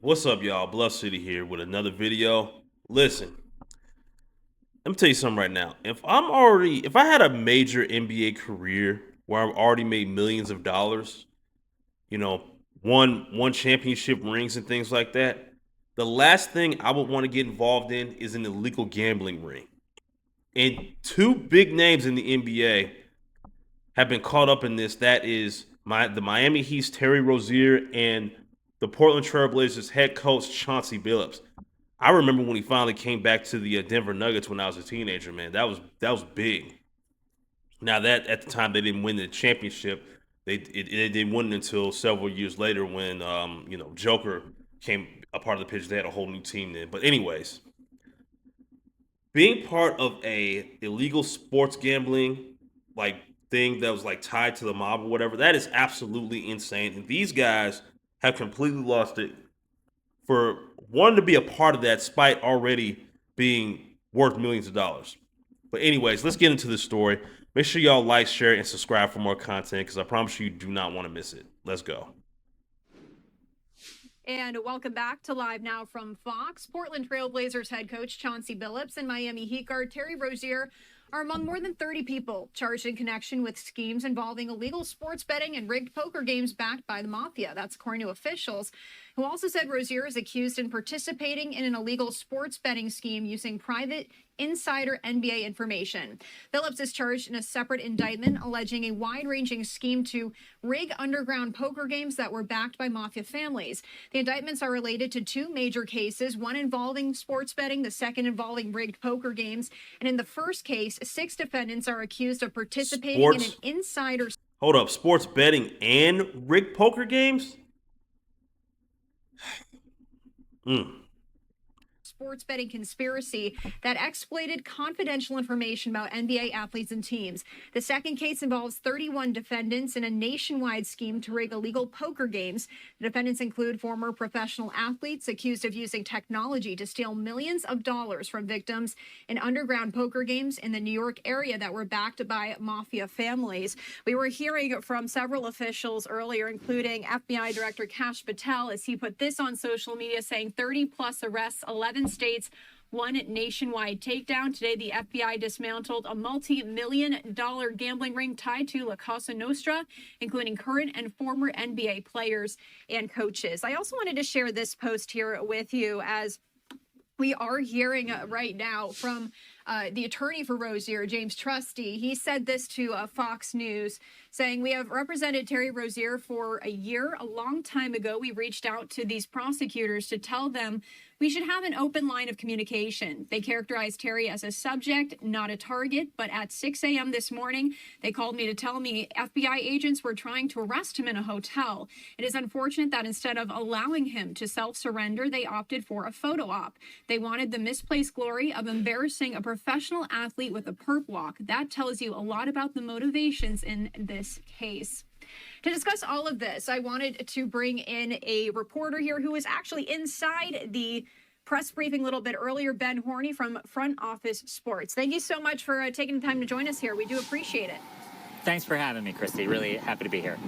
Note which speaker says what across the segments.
Speaker 1: What's up, y'all? Bluff City here with another video. Listen, let me tell you something right now. If I had a major NBA career where I've already made millions of dollars, you know, won championship rings and things like that, the last thing I would want to get involved in is an illegal gambling ring. And two big names in the NBA have been caught up in this. That is the Miami Heat's Terry Rozier and the Portland Trailblazers head coach Chauncey Billups. I remember when he finally came back to the Denver Nuggets when I was a teenager. Man, that was big. Now that at the time they didn't win the championship, they didn't win it until several years later when Joker came a part of the picture. They had a whole new team then. But anyways, being part of a illegal sports gambling like thing that was like tied to the mob or whatever, that is absolutely insane. And these guys have completely lost it for wanting to be a part of that despite already being worth millions of dollars. But anyways, let's get into this story. Make sure y'all like, share, and subscribe for more content because I promise you do not want to miss it. Let's go.
Speaker 2: And welcome back to Live Now from Fox. Portland Trailblazers head coach Chauncey Billups and Miami Heat guard Terry Rozier are among more than 30 people charged in connection with schemes involving illegal sports betting and rigged poker games backed by the mafia. That's according to officials, who also said Rozier is accused in participating in an illegal sports betting scheme using private insider NBA information. Billups is charged in a separate indictment alleging a wide-ranging scheme to rig underground poker games that were backed by mafia families. The indictments are related to two major cases, one involving sports betting, the second involving rigged poker games. And in the first case, 6 defendants are accused of participating in an insider.
Speaker 1: Hold up, sports betting and rigged poker games?
Speaker 2: Sports betting conspiracy that exploited confidential information about NBA athletes and teams. The second case involves 31 defendants in a nationwide scheme to rig illegal poker games. The defendants include former professional athletes accused of using technology to steal millions of dollars from victims in underground poker games in the New York area that were backed by mafia families. We were hearing from several officials earlier, including FBI Director Kash Patel, as he put this on social media, saying 30 plus arrests, 11 states, one nationwide takedown. Today, the FBI dismantled a multi-million-dollar gambling ring tied to La Cosa Nostra, including current and former NBA players and coaches. I also wanted to share this post here with you, as we are hearing right now from the attorney for Rozier, James Trusty. He said this to Fox News, saying, "We have represented Terry Rozier for a year. A long time ago, we reached out to these prosecutors to tell them we should have an open line of communication. They characterized Terry as a subject, not a target. But at 6 a.m. this morning, they called me to tell me FBI agents were trying to arrest him in a hotel. It is unfortunate that instead of allowing him to self-surrender, they opted for a photo op. They wanted the misplaced glory of embarrassing a professional athlete with a perp walk. That tells you a lot about the motivations in this case." To discuss all of this, I wanted to bring in a reporter here who is actually inside the press briefing a little bit earlier, Ben Horney from Front Office Sports. Thank you so much for taking the time to join us here. We do appreciate it.
Speaker 3: Thanks for having me, Christy. Really happy to be here.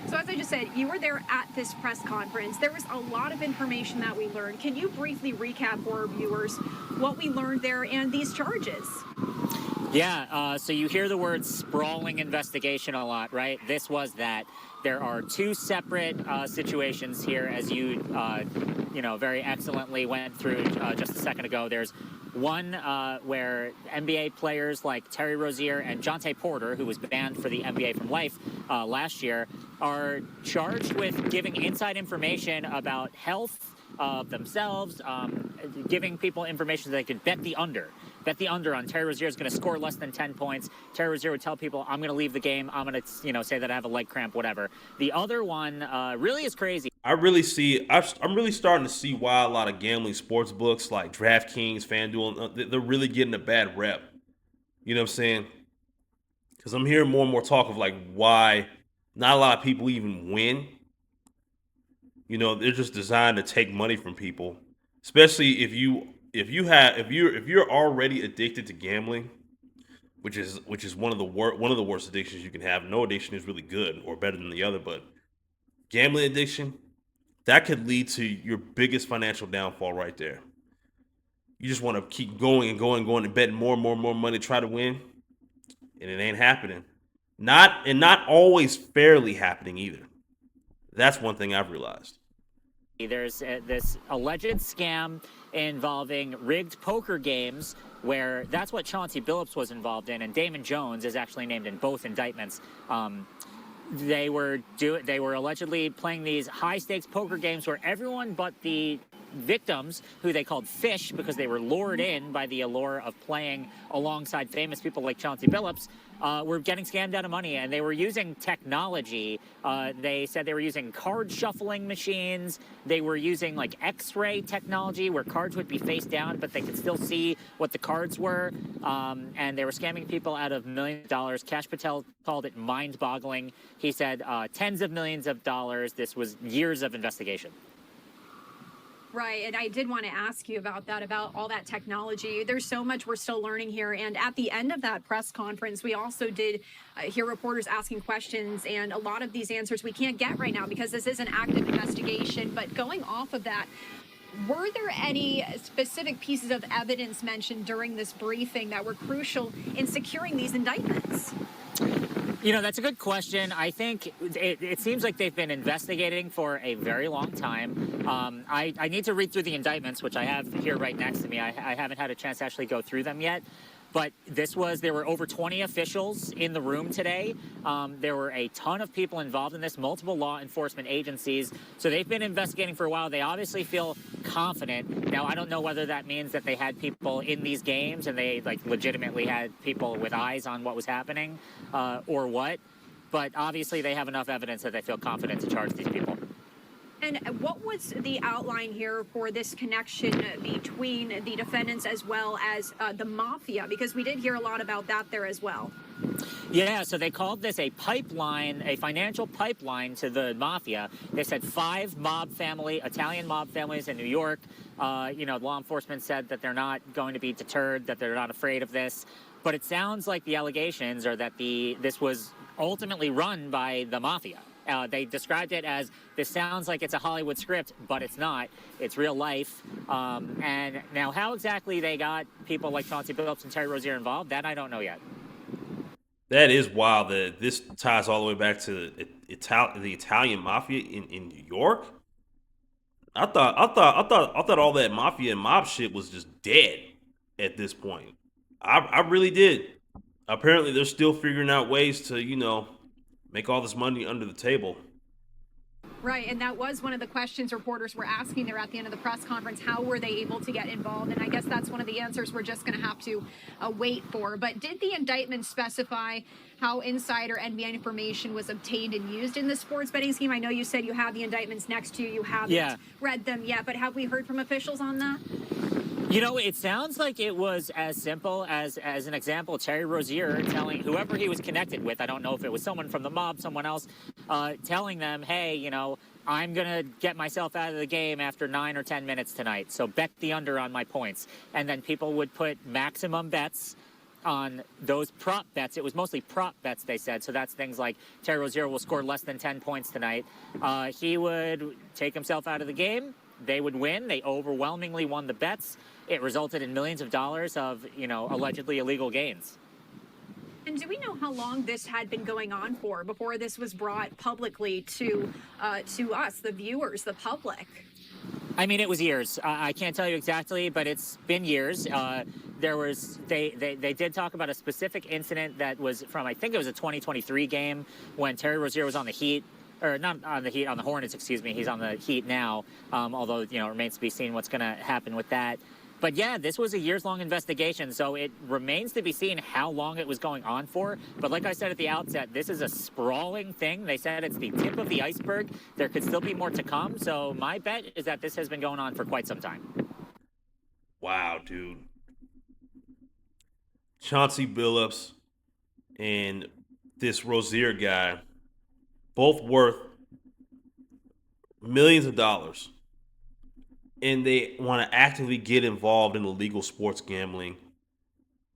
Speaker 2: So as I just said, you were there at this press conference. There was a lot of information that we learned. Can you briefly recap for our viewers what we learned there and these charges?
Speaker 3: Yeah, so you hear the word sprawling investigation a lot, right? This was that. There are two separate situations here, as you very excellently went through just a second ago. There's one where NBA players like Terry Rozier and Jontay Porter, who was banned for the NBA from life last year, are charged with giving inside information about health of themselves, giving people information so they could bet the under. Bet the under on Terry Rozier is going to score less than 10 points. Terry Rozier would tell people, I'm going to leave the game. I'm going to, say that I have a leg cramp, whatever. The other one really is crazy.
Speaker 1: I'm really starting to see why a lot of gambling sports books like DraftKings, FanDuel, they're really getting a bad rep. You know what I'm saying? Because I'm hearing more and more talk of like why not a lot of people even win. They're just designed to take money from people, especially if you're already addicted to gambling, which is one of the worst addictions you can have. No addiction is really good or better than the other, but gambling addiction, that could lead to your biggest financial downfall right there. You just want to keep going and going and going and betting more and more and more money to try to win, and it ain't happening. Not always fairly happening either. That's one thing I've realized.
Speaker 3: There's this alleged scam involving rigged poker games where that's what Chauncey Billups was involved in, and Damon Jones is actually named in both indictments. They were allegedly playing these high stakes poker games where everyone but the victims, who they called fish because they were lured in by the allure of playing alongside famous people like Chauncey Billups, were getting scammed out of money, and they were using technology. They said they were using card shuffling machines. They were using like X-ray technology where cards would be face down, but they could still see what the cards were. And they were scamming people out of millions of dollars. Cash Patel called it mind-boggling. He said tens of millions of dollars. This was years of investigation.
Speaker 2: Right, and I did want to ask you about that, about all that technology. There's so much we're still learning here. And at the end of that press conference, we also did hear reporters asking questions, and a lot of these answers we can't get right now because this is an active investigation. But going off of that, were there any specific pieces of evidence mentioned during this briefing that were crucial in securing these indictments?
Speaker 3: You know, that's a good question. I think it seems like they've been investigating for a very long time. I need to read through the indictments, which I have here right next to me. I haven't had a chance to actually go through them yet. But there were over 20 officials in the room today. There were a ton of people involved in this, multiple law enforcement agencies. So they've been investigating for a while. They obviously feel confident. Now, I don't know whether that means that they had people in these games and they like legitimately had people with eyes on what was happening or what. But obviously they have enough evidence that they feel confident to charge these people.
Speaker 2: And what was the outline here for this connection between the defendants as well as the mafia? Because we did hear a lot about that there as well.
Speaker 3: Yeah, so they called this a pipeline, a financial pipeline to the mafia. They said 5 Italian mob families in New York. Law enforcement said that they're not going to be deterred, that they're not afraid of this. But it sounds like the allegations are that this was ultimately run by the mafia. They described it as, this sounds like it's a Hollywood script, but it's not. It's real life. And now how exactly they got people like Chauncey Billups and Terry Rozier involved, that I don't know yet.
Speaker 1: That is wild that this ties all the way back to the Italian mafia in New York. I thought all that mafia and mob shit was just dead at this point. I really did. Apparently, they're still figuring out ways to make all this money under the table.
Speaker 2: Right, and that was one of the questions reporters were asking there at the end of the press conference. How were they able to get involved? And I guess that's one of the answers we're just going to have to wait for. But did the indictment specify how insider NBA information was obtained and used in the sports betting scheme? I know you said you have the indictments next to you. You haven't read them yet, but have we heard from officials on that?
Speaker 3: You know, it sounds like it was as simple as an example, Terry Rozier telling whoever he was connected with, I don't know if it was someone from the mob, someone else, telling them, hey, I'm going to get myself out of the game after 9 or 10 minutes tonight, so bet the under on my points. And then people would put maximum bets on those prop bets. It was mostly prop bets, they said. So that's things like Terry Rozier will score less than 10 points tonight. He would take himself out of the game. They would win. They overwhelmingly won the bets. It resulted in millions of dollars of, allegedly illegal gains.
Speaker 2: And do we know how long this had been going on for before this was brought publicly to us, the viewers, the public?
Speaker 3: I mean, it was years. I can't tell you exactly, but it's been years. They did talk about a specific incident that was from, I think it was a 2023 game when Terry Rozier was on the Heat. Or not on the Heat, on the Hornets, excuse me. He's on the Heat now, although, it remains to be seen what's going to happen with that. But yeah, this was a years-long investigation, so it remains to be seen how long it was going on for. But like I said at the outset, this is a sprawling thing. They said it's the tip of the iceberg. There could still be more to come, so my bet is that this has been going on for quite some time.
Speaker 1: Wow, dude. Chauncey Billups and this Rozier guy, both worth millions of dollars, and they want to actively get involved in illegal sports gambling,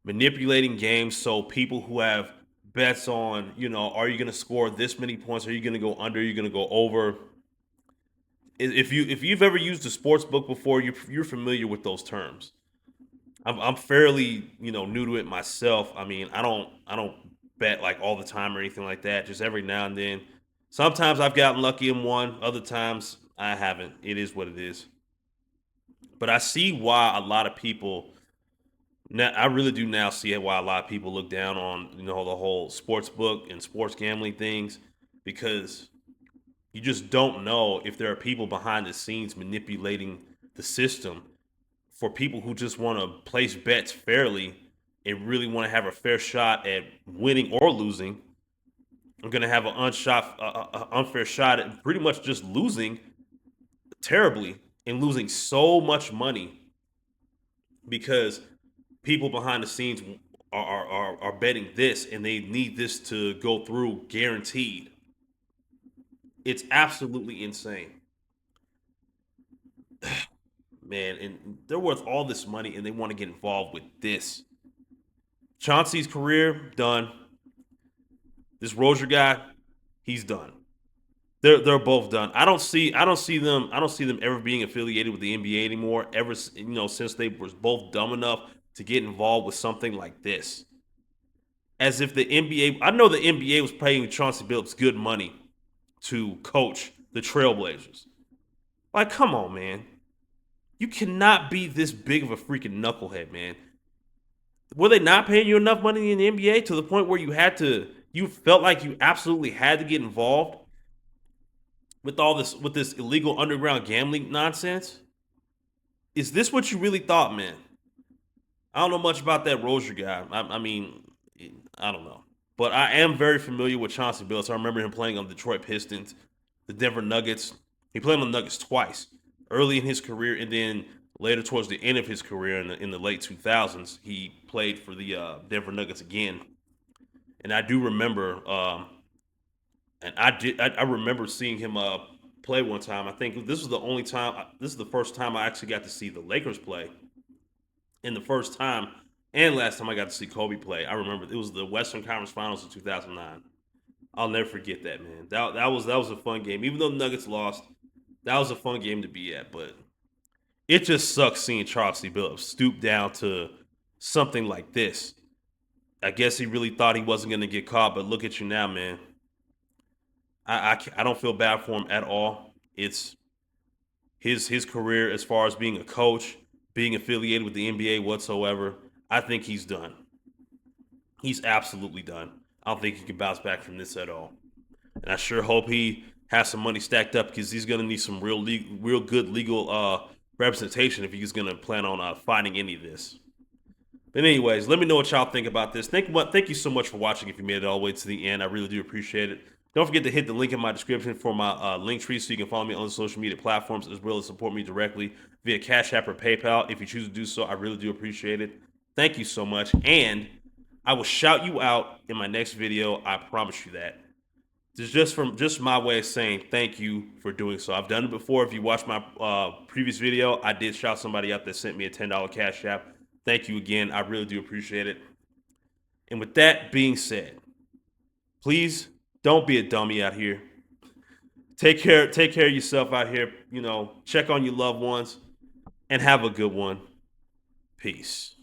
Speaker 1: manipulating games so people who have bets on, are you going to score this many points? Are you going to go under? Are you going to go over? if you've ever used a sports book before, you're familiar with those terms. I'm fairly new to it myself. I mean, I don't bet like all the time or anything like that. Just every now and then. Sometimes I've gotten lucky and won. Other times I haven't. It is what it is. But I see why a lot of people now. I really do now see why a lot of people look down on the whole sports book and sports gambling things because you just don't know if there are people behind the scenes manipulating the system for people who just want to place bets fairly and really want to have a fair shot at winning or losing. I'm going to have an unfair shot at pretty much just losing terribly and losing so much money because people behind the scenes are betting this and they need this to go through guaranteed. It's absolutely insane, man. And they're worth all this money and they want to get involved with this. Chauncey's career done. This Rozier guy, he's done. They're both done. I don't see them ever being affiliated with the NBA anymore. Ever since they were both dumb enough to get involved with something like this. As if the NBA, I know the NBA was paying Chauncey Billups good money to coach the Trailblazers. Like, come on, man. You cannot be this big of a freaking knucklehead, man. Were they not paying you enough money in the NBA to the point where you felt like you absolutely had to get involved with this illegal underground gambling nonsense? Is this what you really thought, man? I don't know much about that Rozier guy. I mean, I don't know, but I am very familiar with Chauncey Billups. I remember him playing on the Detroit Pistons, the Denver Nuggets. He played on the Nuggets twice, early in his career, and then later towards the end of his career in the late 2000s, he played for the Denver Nuggets again. And I do remember, and I remember seeing him play one time. I think this was the only time. This is the first time I actually got to see the Lakers play, and the first time and last time I got to see Kobe play. I remember it was the Western Conference Finals of 2009. I'll never forget that, man. That was a fun game. Even though the Nuggets lost, that was a fun game to be at. But it just sucks seeing Chauncey Billups stoop down to something like this. I guess he really thought he wasn't going to get caught, but look at you now, man. I don't feel bad for him at all. It's his career as far as being a coach, being affiliated with the NBA whatsoever. I think he's done. He's absolutely done. I don't think he can bounce back from this at all. And I sure hope he has some money stacked up because he's going to need some real good legal representation if he's going to plan on fighting any of this. But anyways, let me know what y'all think about this. Thank you so much for watching. If you made it all the way to the end, I really do appreciate it. Don't forget to hit the link in my description for my link tree so you can follow me on the social media platforms as well as support me directly via Cash App or PayPal. If you choose to do so, I really do appreciate it. Thank you so much. And I will shout you out in my next video. I promise you that. This is just my way of saying thank you for doing so. I've done it before. If you watched my previous video, I did shout somebody out that sent me a $10 Cash App. Thank you again. I really do appreciate it. And with that being said, please don't be a dummy out here. Take care of yourself out here. Check on your loved ones and have a good one. Peace.